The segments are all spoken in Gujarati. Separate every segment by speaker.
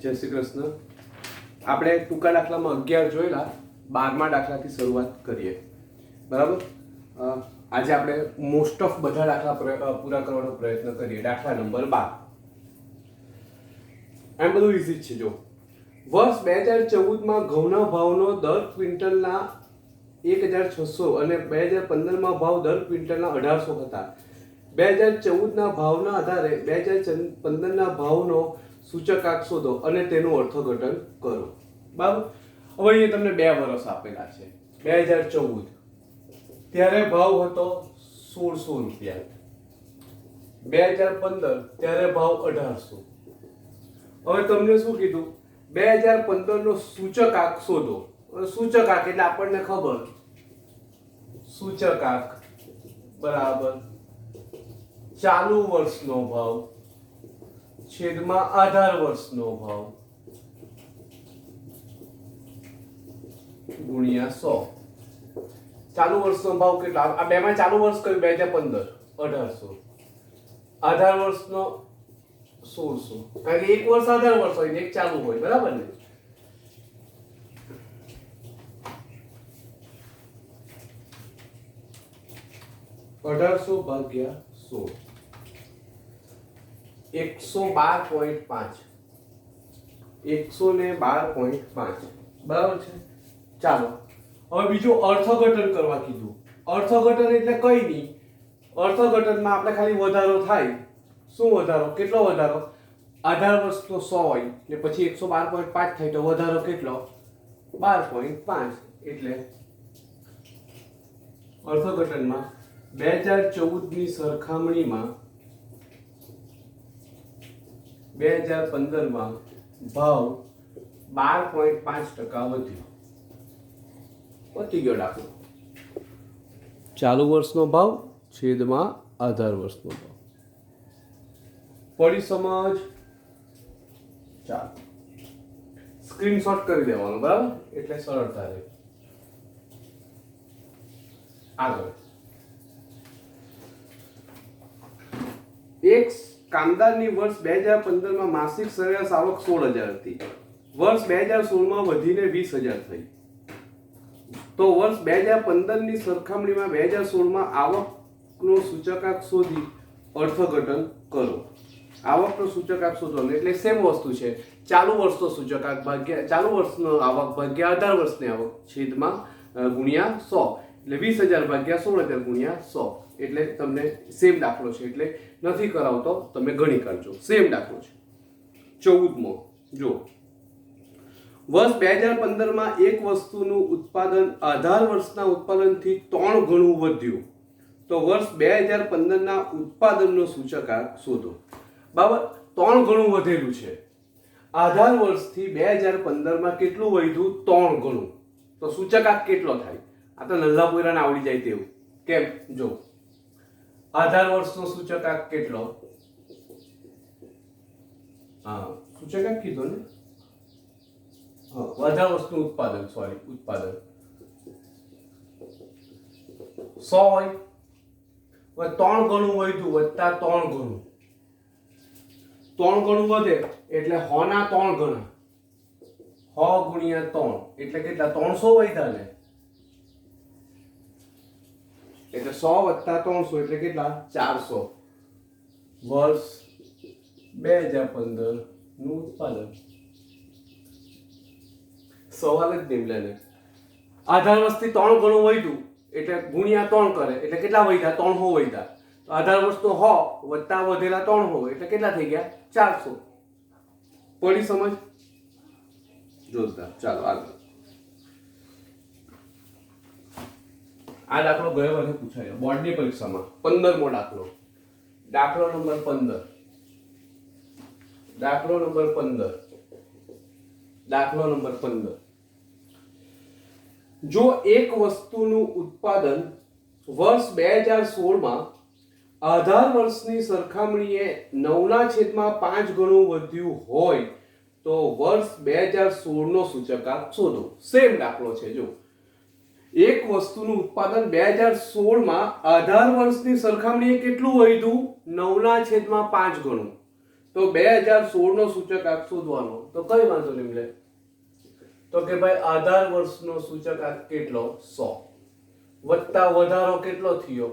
Speaker 1: જય શ્રી કૃષ્ણ. આપણે ટૂંકા દાખલામાં 11 જોયેલા, 12મા દાખલાથી શરૂઆત કરીએ. બરાબર. આજે આપણે મોસ્ટ ઓફ બધા દાખલા પૂરા કરવાનો પ્રયત્ન કરીએ. દાખલા નંબર 12 એમ બધું ઈઝી છે. જો વર્ષ 2014માં ઘઉંના ભાવનો દર ક્વિન્ટલના 1600 અને 2015માં ભાવ દર ક્વિન્ટલના 1800 હતા. 2014ના ભાવના આધારે 2015ના ભાવનો સૂચકાંક શોધો અને તેનું અર્થઘટન કરો. બરાબર. હવે અહીંયા તમને 2 વર્ષ આપેલા છે. 2014 ત્યારે ભાવ હતો 1600 રૂપિયા, 2015 ત્યારે ભાવ 1800. હવે તમને શું કીધું? 2015 નો સૂચકાંક શોધો. સૂચકાંક એટલે આપણને ખબર, સૂચકાંક બરાબર ચાલુ વર્ષનો ભાવ છેદમાં આધાર વર્ષનો ભાવ ગુણ્યા 100. ચાલુ વર્ષનો ભાવ કેટલા? આ બેમાં ચાલુ વર્ષ કયું? 2015 1800, આધાર વર્ષનો 1600. કારણ કે એક વર્ષ આધાર વર્ષ હોય ને એક ચાલુ હોય, બરાબર ને? અઢારસો ભાગ્યા 16 112.5 112.5 બરાબર છે. ચાલો હવે બીજું અર્થઘટન કરવા કીધું. અર્થઘટન એટલે કઈ નહીં, અર્થઘટનમાં આપણે ખાલી વધારો થાય. શું વધારો? કેટલો વધારો? આધાર વર્ષ તો 100 હોય ને પછી 112.5 થાય તો વધારો કેટલો? 12.5. એટલે અર્થઘટનમાં 2014ની સરખામણીમાં 2015માં ભાવ 12.5% વધ્યો. પતી ગયો દાખલો. ચાલુ વર્ષનો ભાવ છેદમાં આધાર વર્ષનો ભાવ. પડી સમજ? ચાલો સ્ક્રીનશોટ કરી દેવાનો, બરાબર? એટલે સરળતા રહે. આગળ એક કામદારની વર્ષ 2015માં માસિક સરેરાશ આવક 16,000 હતી. વર્ષ 2016માં વધીને 20,000 થઈ. તો વર્ષ 2015ની સરખામણીમાં 2016માં આવકનો સૂચકાંક શોધી અર્થઘટન કરો. આવકનો સૂચકાંક શોધવાનો એટલે સેમ વસ્તુ છે. ચાલુ વર્ષનો સૂચકાંક ભાગ્યા ચાલુ વર્ષનો આવક ભાગ્યા આધાર વર્ષની આવક છેદમાં ગુણ્યા 100. એટલે 20,000 ભાગ્યા 16,000 ગુણ્યા 100. એટલે તમને સેમ દાખલો છે, એટલે નથી કરાવતો, તમે ગણી કાઢજો. સેમ દાખલો છે. 14મો જો વર્ષ 2015માં એક વસ્તુનું ઉત્પાદન આધાર વર્ષના ઉત્પાદનથી 3 ગણું વધ્યું. તો વર્ષ 2015ના ઉત્પાદનનો સૂચકાંક શોધો. બરાબર. 3 ગણું વધેલું છે. આધાર વર્ષથી 2015માં કેટલું વધ્યું? 3 ગણું. તો સૂચકાંક કેટલો થાય? આ તો નલ્લા પોયરાને આવડી જાય તેવું. કેમ? જો આધાર વર્ષનો સૂચકાંક કેટલો? હા, સૂચકાંક કીધો ને. આધાર વર્ષનું ઉત્પાદન, સોરી, ઉત્પાદન 100 હોય. 3 ગણું વધ્યું, વત્તા 3 ગણું. 3 ગણું વધે એટલે 100 ના 3 ગણા. 100 ગુણ્યા 3 એટલે કેટલા? 300 વધ્યા ને. એટલે 100 વત્તા 300 એટલે કેટલા? 400. વર્ષ 2015 નું ઉત્પાદન. સવાલ જ નિમલે. આધાર વર્ષથી 3 ગણું વધ્યું એટલે ગુણ્યા 3 કરે એટલે કેટલા વધ્યા? 300 વધ્યા. તો આધાર વર્ષનો 100 વત્તા વધેલા 300 એટલે કેટલા થઈ ગયા? 400. પડી સમજ? જોરદાર. ચાલો આગળ. આ દાખલો ગયો વર્ષે પૂછાયો બોર્ડની પરીક્ષામાં. 15મો દાખલો. દાખલો નંબર 15. દાખલો નંબર 15. દાખલો નંબર 15. જો એક વસ્તુનું ઉત્પાદન વર્ષ 2016માં આધાર વર્ષની સરખામણીએ 9/5 ગણું વધ્યું હોય તો વર્ષ 2016નો સૂચકાંક શોધો. સેમ દાખલો છે. જો એક વસ્તુનું ઉત્પાદન 2016માં આધાર વર્ષની સરખામણીએ કેટલું વધ્યું? 9/5 ગણું. તો 2016 નો સૂચકાંક શોધવાનો. તો કઈ વાંધો નહીં લે. તો કે ભાઈ આધાર વર્ષનો સૂચકાંક કેટલો? 100 વત્તા વધારો કેટલો થયો?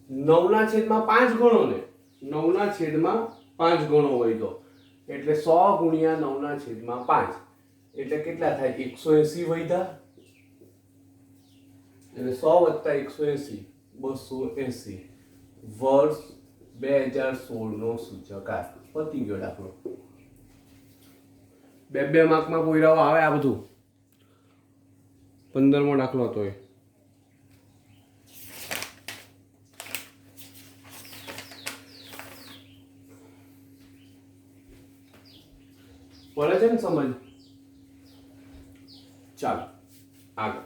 Speaker 1: 9/5 ગણો ને. 9/5 ગણો હોય તો એટલે 100 ગુણ્યા 9/5 એટલે કેટલા થાય? 180 વધ્યા. એટલે 100 વત્તા 180 280 વર્ષ 2016 નો સૂચકાંક. પતી ગયો દાખલો. બે માર્કમાં પોયરાઓ આવે આ બધું. 15મો દાખલો હતો એ. પડે છે ને સમજ? ચાલો આગળ.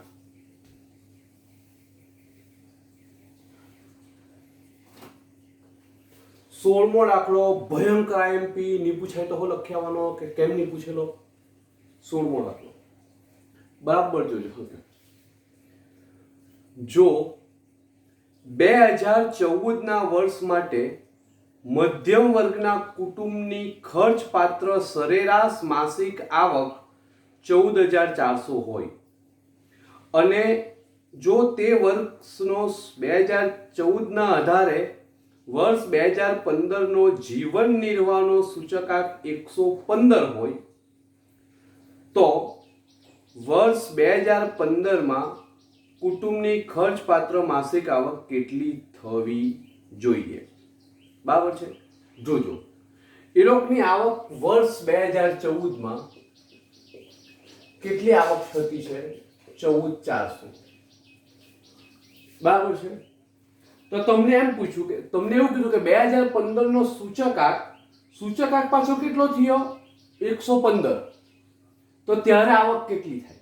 Speaker 1: સોળમો દાખલો ભયંકર આઈએમપી ની પૂછાય તો લખી આવવાનો કે કેમ નહીં પૂછેલો? 16મો દાખલો બરાબર જોજો. જો 2014 ના વર્ષ માટે મધ્યમ વર્ગના કુટુંબની ખર્ચપાત્ર સરેરાશ માસિક આવક 14,400 હોય અને જો તે વર્ષનો 2014 ના આધારે વર્ષ 2015 નો જીવન નિર્વાહનો સૂચકાંક 115 હોય તો વર્ષ 2015 માં કુટુંબની ખર્ચપાત્ર માસિક આવક કેટલી થવી જોઈએ? બરાબર છે. જોજો એ લોકોની આવક વર્ષ 2014 માં કેટલી આવક થતી છે? 14,400. બરાબર છે. તો તમને એમ પૂછ્યું કે તમને એવું કીધું કે 2015 નો સૂચકાંક પાછો કેટલો થયો? 115. તો ત્યારે આવક કેટલી થાય?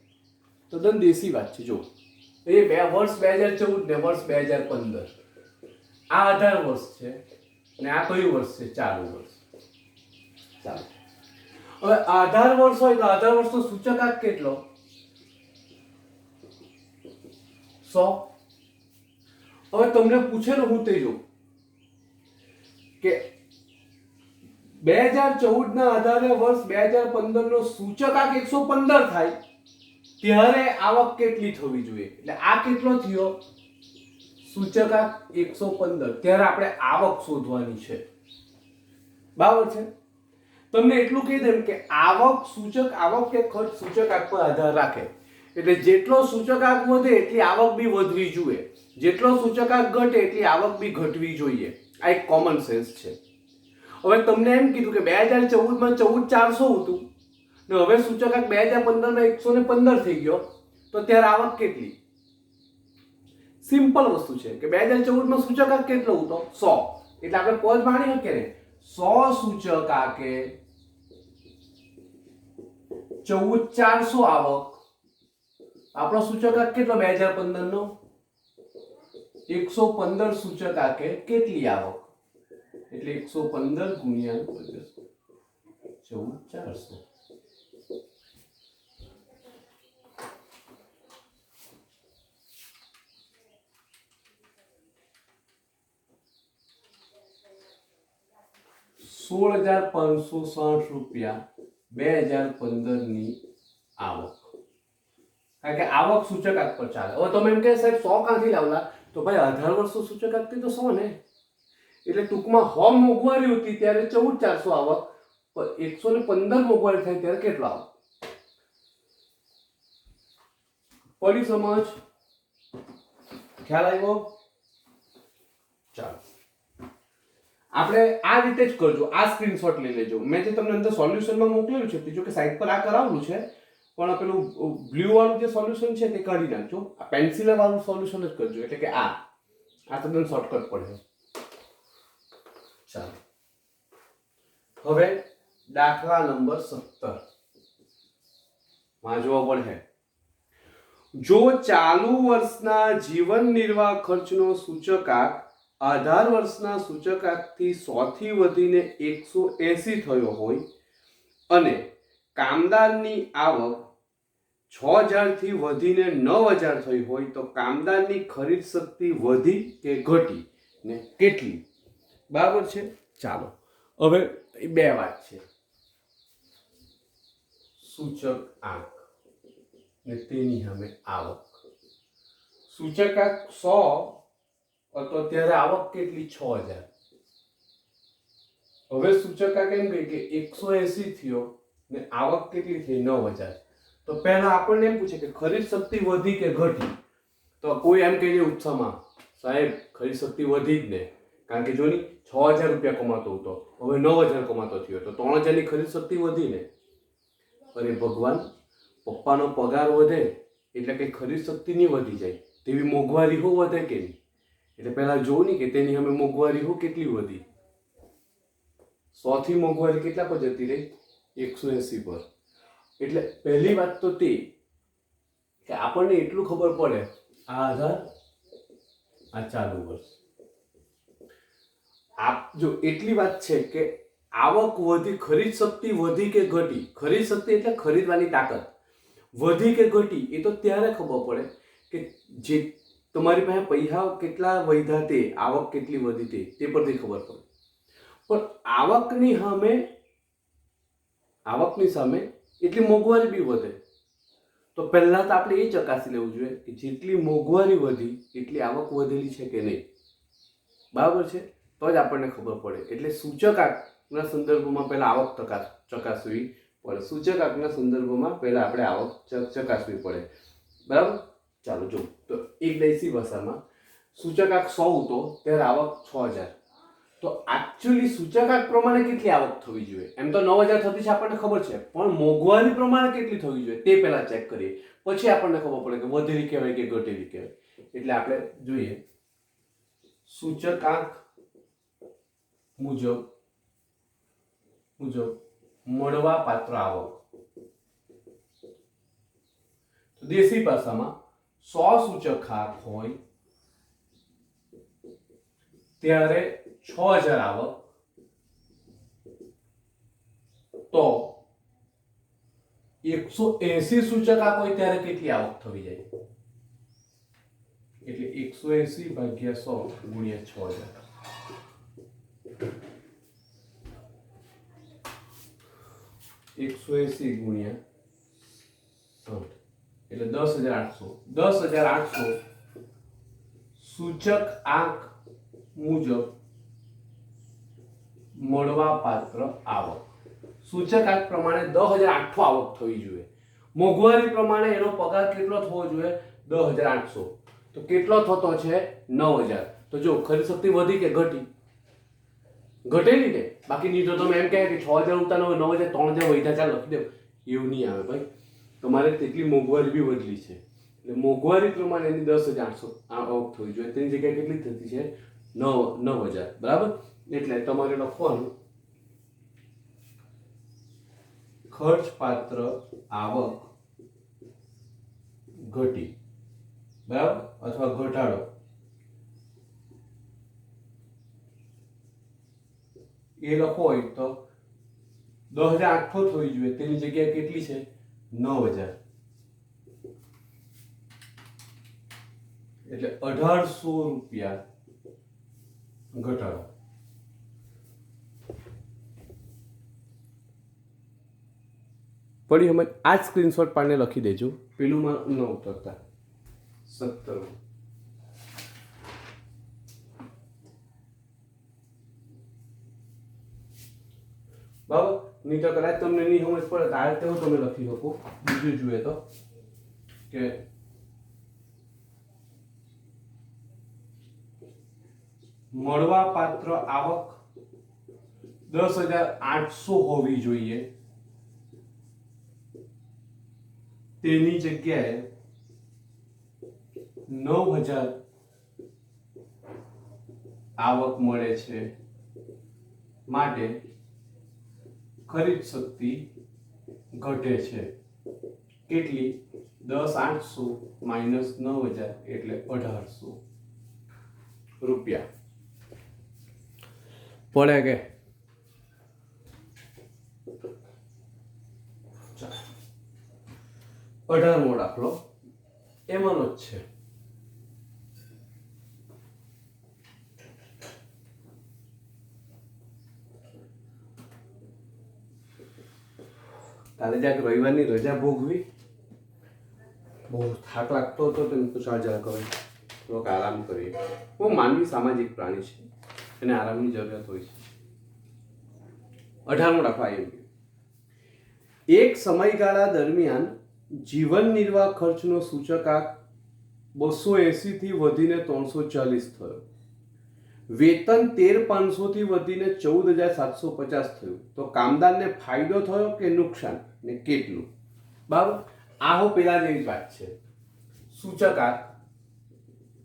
Speaker 1: તો તદ્દન દેશી વાત છે. જો એ વર્ષ 2014 ને વર્ષ 2015 આ 18 વર્ષ છે અને આ કયું વર્ષ છે? ચાલુ વર્ષ. ચાલો હવે 18 વર્ષ હોય તો 18 વર્ષનો સૂચકાંક કેટલો? 100. હવે તમને પૂછેલું હું તે જો કે 2014 ના આધારે વર્ષ 2015 નો સૂચકાંક 115 થાય ત્યારે આવક કેટલી થવી જોઈએ? એટલે આ કેટલો થયો? સૂચકાંક 115. ત્યારે આપણે આવક શોધવાની છે. બરાબર છે. તમને એટલું કહી દઉં કે આવક કે ખર્ચ સૂચકાંક પર આધાર રાખે. એટલે જેટલો સૂચકાંક વધે એટલી આવક બી વધવી જોઈએ, જેટલો સૂચકાંક ઘટે એટલી આવક બી ઘટવી જોઈએ. આ એક કોમન સેન્સ છે. હવે તમને એમ કીધું કે 2014 માં 14,400 હતું ને હવે સૂચકાંક 2015 માં 115 થઈ ગયો તો ત્યારે આવક કેટલી? સિમ્પલ વસ્તુ છે કે 2014 માં સૂચકાંક કેટલો હતો? 100. એટલે આપણે પોઝ માણી શકીએ ને 100 સૂચકાંકે 14,400 આવક. આપણો સૂચકાંક કેટલો 2015 નો? 115 સૂચકાંકે કેટલી આવક? એટલે 115 ગુણ્યા 14,400. ₹16,560 2015 ની આવક. કારણ કે આવક સૂચકાંક પર ચાલે. હવે તમે એમ કહે સાહેબ 100 ક્યાંથી લાવલા? તો ભાઈ 18 વર્ષનો સૂચકાંક તો 100 ને. એટલે ટૂંકમાં હોમ મોંઘવારી હતી ત્યારે 14,400 આવક, પણ 115 મોંઘવારી થાય ત્યારે કેટલો આવક? પડી સમજ? ખ્યાલ આવ્યો? ચાલો આપણે આ રીતે જ કરજો. આ સ્ક્રીનશોટ લઈ લેજો. મેં જે તમને અંદર સોલ્યુશનમાં મોકલેલું છે જો કે સાઈડ પર આ કરાવેલું છે, પણ પેલું બ્લુ વાળું જે સોલ્યુશન છે તે કાઢી નાખજો. આ પેન્સિલ વાળું સોલ્યુશન જ કરજો. એટલે કે આ તમને શોર્ટકટ પડે. ચાલો હવે દાખલા નંબર 17 વાંચવો પડે. જો ચાલુ વર્ષના જીવન નિર્વાહ ખર્ચનો સૂચકાંક 18 વર્ષના સૂચકાંકથી 100 થી વધીને 180 થયો હોય અને કામદારની આવક 6,000 થી વધીને 9,000 થઈ હોય તો કામદારની ખરીદ શક્તિ વધી કે ઘટી ને કેટલી? બરાબર છે. ચાલો હવે બે વાત છે, સૂચક આંક ને તેની સામે આવક. સૂચકાંક 100 હતો ત્યારે આવક કેટલી? 6000. હવે સૂચકાંક એમ કહે કે 180 થયો ને આવક કેટલી થઈ? 9000. તો પહેલા આપણને એમ પૂછે કે ખરીદ શક્તિ વધી કે ઘટી? તો કોઈ એમ કહે છે ઉત્સાહમાં, સાહેબ ખરીદ શક્તિ વધી જ ને, કારણ કે જો ની 6000 રૂપિયા કમાતો હતો, હવે 9000 કમાતો થયો, તો 3000 ની ખરીદ શક્તિ વધી ને. અરે ભગવાન, પપ્પાનો પગાર વધે એટલે કઈ ખરીદ શક્તિ નહીં વધી જાય, તેવી મોંઘવારી હો વધે કે નહીં? એટલે પહેલા જોવું નહીં કે તેની અમે મોંઘવારી હો કેટલી વધી. 100 થી મોંઘવારી કેટલા પર જતી રહી? 180 પર. એટલે પહેલી વાત તો તે કે આપણને એટલું ખબર પડે, આ 1000, આ ચાલુ વર્ષ. આપ જો એટલી વાત છે કે આવક વધી, ખરીદ શક્તિ વધી કે ઘટી? ખરીદ શક્તિ એટલે ખરીદવાની તાકાત. વધી કે ઘટી એ તો ત્યારે ખબર પડે કે જે તમારી પાસે પૈસા કેટલા વધ્યા તે, આવક કેટલી વધી તે પરથી ખબર પડે. પણ આવકની સામે એટલી મોંઘવારી બી વધે. તો પહેલા તો આપણે એ ચકાસી લેવું જોઈએ કે જેટલી મોંઘવારી વધી એટલી આવક વધેલી છે કે નહીં. બરાબર છે? તો જ આપણને ખબર પડે. એટલે સૂચકાંકના સંદર્ભમાં પહેલા આવક ચકાસવી પડે. સૂચકાંકના સંદર્ભમાં પહેલા આપણે આવક ચકાસવી પડે. બરાબર? ચાલો જો, તો એક દેશી ભાષામાં સૂચકાંક 100 હતો ત્યારે આવક 6000. તો એકચ્યુઅલી સૂચકાંક પ્રમાણે કેટલી આવક થવી જોઈએ? એમ તો 9000 થતી છે આપણને ખબર છે, પણ મોંઘવારી પ્રમાણે કેટલી થવી જોઈએ તે પહેલા ચેક કરીએ, પછી આપણને ખબર પડે કે વધેલી કહેવાય કે ઘટેલી કહેવાય. એટલે આપણે જોઈએ સૂચકાંક મુજબ મળવા પાત્ર આવક. તો દેશી ભાષામાં 100 સૂચકાંક હોય ત્યારે 6000 આવક, તો 180 સૂચકાંક હોય ત્યારે કેટલી આવક થવી જાય? એટલે 180 ભાગ્યા 100 ગુણ્યા 6000. 180 ગુણ્યા 60 એટલે 10800. 10800 સૂચકાંક મુજબ મળવા પાત્ર આવક. સૂચકાંક પ્રમાણે 10800 આવક થવી જોઈએ. મોંઘવારી પ્રમાણે એનો પગાર કેટલો થવો જોઈએ? 10800. તો કેટલો થતો છે? 9000. તો જો ખરીદ શક્તિ વધી કે ઘટી? ઘટેલી ને. બાકી નહીં તો તમે એમ કહે કે 6000 ઉતાનો 9000, 3000 વધ્યા, ચાલો લખી દેવ. એવું નહીં આવે ભાઈ, તમારે તેટલી મોંઘવારી બી વધલી છે. એટલે મોંઘવારી પ્રમાણે એની 10800 આવક થવી જોઈએ. તેની જગ્યાએ કેટલી થતી છે? 9000. બરાબર? એટલે તમારે લખવાનું ખર્ચ પાત્ર આવક ઘટી, બરાબર, અથવા ઘટાડો. એ લખો હોય તો 10800 થવી જોઈએ, તેની જગ્યાએ કેટલી છે? 9000. એટલે 1800 રૂપિયા ઘટાડો. પડી સમજ? આ સ્ક્રીનશોટ પાડને લખી દેજો, પેલું માં ન ઉતરતા. 17. બરાબર? નહીં તો કદાચ તમને નહીં સમજ પડે તો આ રીતે તમે લખી શકો. બીજું જોઈએ તો કે મળવા પાત્ર આવક 10800 હોવી જોઈએ, તેની જગ્યાએ 9000 આવક મળે છે, માટે ખરીદ શક્તિ ઘટે છે. કેટલી? 10800 માઇનસ 9000 એટલે 1800 રૂપિયા પડે કે? 18મો દાખલો એમાંનો જ છે. કાલે જ્યાંક રવિવારની રજા ભોગવી, બહુ થાક લાગતો હતો તો તો ચાર્જર કરે થોડોક આરામ કરીએ. બહુ માનવી સામાજિક પ્રાણી છે, એને આરામની જરૂરિયાત હોય છે. 18મો દાખલો IMP. એક સમયગાળા દરમિયાન જીવન નિર્વાહ ખર્ચનો સૂચકાંક 280 થી વધીને 340 થયો. વેતન 13,500 થી વધીને 14,750 થયું. તો કામદારને ફાયદો થયો કે નુકસાન, ને કેટલું? બરાબર, આવો પેલા જેવી વાત છે. સૂચકાંક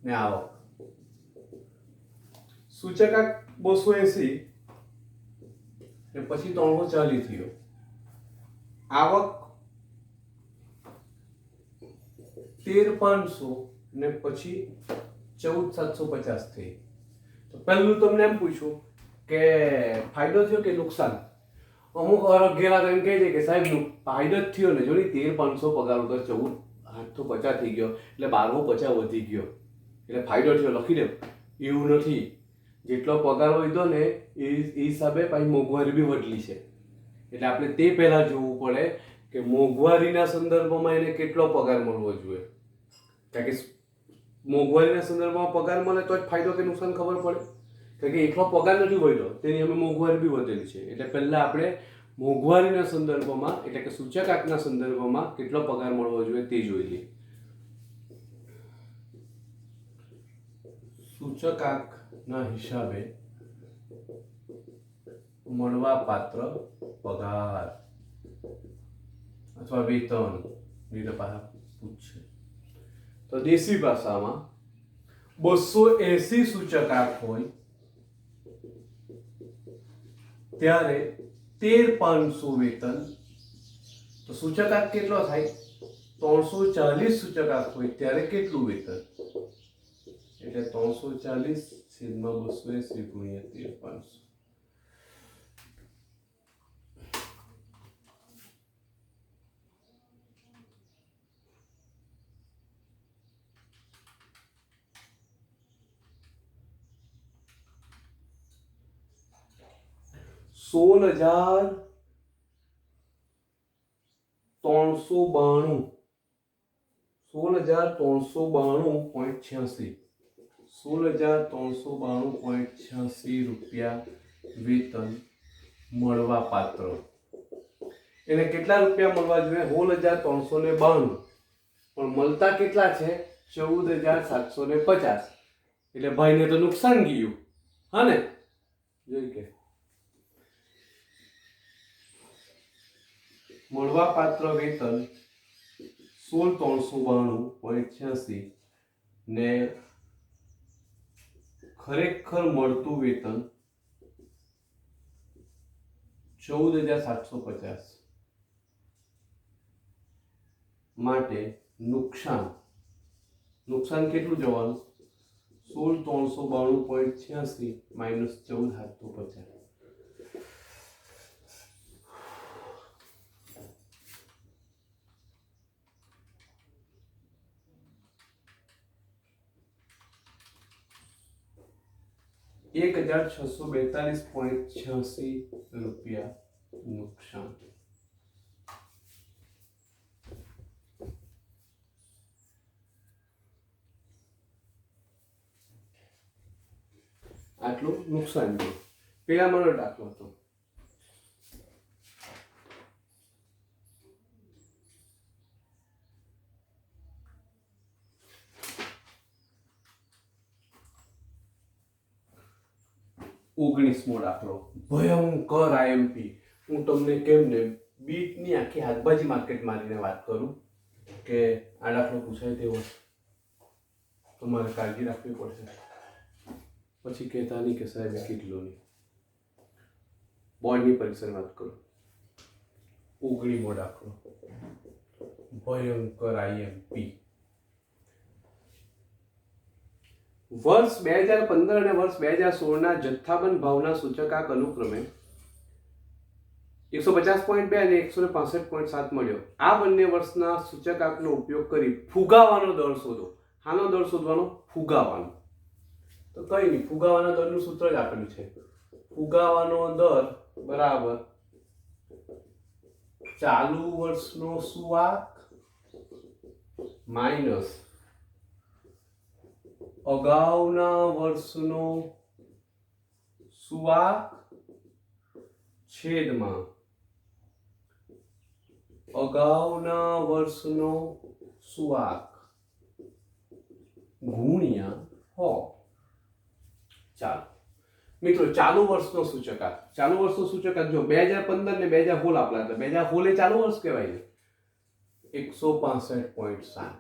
Speaker 1: ને આવક. સૂચકાંક 280 ને પછી 340 થયો. આવક 13,500 ને પછી 14,750 થઈ. તો પહેલું તમને એમ પૂછ્યું કે ફાયદો થયો કે નુકસાન. અમુક અરગેલા તો એમ કહે છે કે સાહેબ ફાયદો જ થયો ને, જો ને 13,500 પગાર હતો 14,750 થઈ ગયો એટલે 12,50 વધી ગયો એટલે ફાયદો થયો, લખી દો. એવું નથી. જેટલો પગાર વધ્યો ને એ હિસાબે પાછી મોંઘવારી બી વધલી છે. એટલે આપણે તે પહેલા જોવું પડે કે મોંઘવારીના સંદર્ભમાં એને કેટલો પગાર મળવો જોઈએ. કારણ કે મોંઘવારીના સંદર્ભમાં પગાર મળે તો જ ફાયદો કે નુકસાન ખબર પડે. કારણ કે એકલો પગાર નથી વધ્યો, તેની અમે મોંઘવારી બી વધેલી છે. એટલે પહેલા આપણે મોંઘવારીના સંદર્ભમાં એટલે કે સૂચકાંકના સંદર્ભમાં કેટલો પગાર મળવો જોઈએ તે જોઈ લઈએ. સૂચકાંકના હિસાબે મળવા પાત્ર પગાર અથવા વેતન પૂછે તો દેશી ભાષામાં 280 સૂચકાંક હોય ત્યારે 13,500 વેતન. તો સૂચકાંક કેટલો થાય? 340 સૂચકાંક હોય ત્યારે કેટલું વેતન? એટલે 340/280 ગુણ્યા 13,500. ₹16,392.86 વેતન મળવા પાત્ર. એને કેટલા રૂપિયા મળવા જોઈએ? 16,392. પણ મળતા કેટલા છે? 14,750. એટલે ભાઈને તો નુકસાન ગયું. હા ને, જોઈ કે મળવા પાત્ર વેતન 16,392.86 ને ખરેખર મળતું વેતન 14,750. માટે નુકસાન કેટલું જવાનું? 16,392.86 માઇનસ 14,750. ₹1,642.86 નુકસાન. આટલું નુકસાન છે. પેલા મને દાખલો હતો. ઓગણીસમો દાખલો, ભયંકર IMP. હું તમને કેમ ને બીટની આખી હાથબાજી માર્કેટ મારીને વાત કરું કે આ દાખલો પૂછાય તેવો તમારે કાળજી રાખવી પડશે. પછી કહેતા નહીં કે સાહેબ કેટલો નહીં. બોર્ડની પરીક્ષાની વાત કરું. 19મો દાખલો, ભયંકર IMP. વર્ષ 2015 અને વર્ષ 2016ના જથ્થાબંધ ભાવના સૂચકાંક અનુક્રમે 150.2 અને 165.7 મળ્યો. આ બંને વર્ષના સૂચકાંકનો ઉપયોગ કરી ફુગાવાનો દર શોધો. આનો દર શોધવાનો? ફુગાવાનો. તો કઈ નહીં, ફુગાવાના દરનું સૂત્ર જ આપેલું છે. ફુગાવાનો દર બરાબર ચાલુ વર્ષનો સુવાક માઇનસ અગાઉના વર્ષનો સુવાક છેદમાં અગાઉના વર્ષનો સુવાક ગુણ્યા 100. ચાલો મિત્રો, ચાલુ વર્ષનો સૂચકાંક. ચાલુ વર્ષનો સૂચકાંક જો 2015 ને 2016 આપલા હતા. 2016 એ ચાલુ વર્ષ કહેવાય ને. 165.7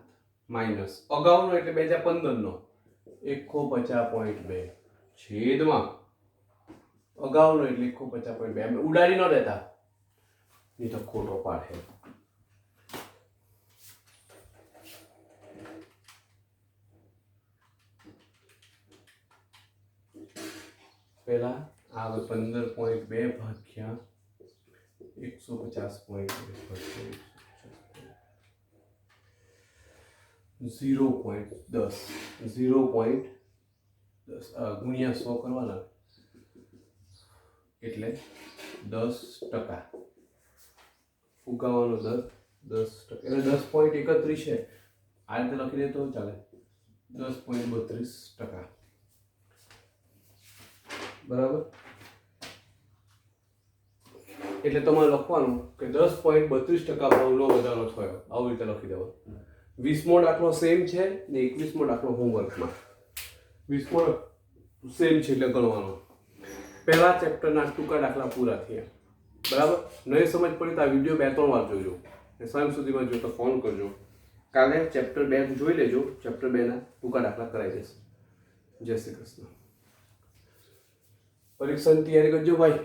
Speaker 1: માઇનસ અગાઉનો એટલે 2015 નો 150.2 છેદમાં અગાઉનો એટલે 150.2. આપણે ઉડાડી ન દેતા, નહીં તો ખોટો પાડે. પહેલા આવે 15.2 ભાગ્યા 150.2 0.10 ગુણ્યા 100 કરવાના એટલે 10%. ફુગાવાનો દર 10%, એટલે 10.31 છે. આ રીતે લખી દે તો ચાલે. 10.32%. બરાબર. એટલે તમારે લખવાનું કે 10.32% ભાવનો વધારો થયો. આવી રીતે લખી દેવાનું. 20મો દાખલો સેમ છે ને 21મો દાખલો હોમવર્કમાં. 20મો સેમ છે એટલે ગણવાનો. પહેલા ચેપ્ટરના ટૂંકા દાખલા પૂરા થયા. બરાબર. નહીં સમજ પડી તો આ વિડીયો 2-3 વાર જોજો. ને સાંજ સુધીમાં જો તો ફોન કરજો. કાલે ચેપ્ટર 2 જોઈ લેજો. ચેપ્ટર 2ના ટૂંકા દાખલા કરાવી દેશે. જય શ્રી કૃષ્ણ. પરીક્ષાની તૈયારી કરજો ભાઈ.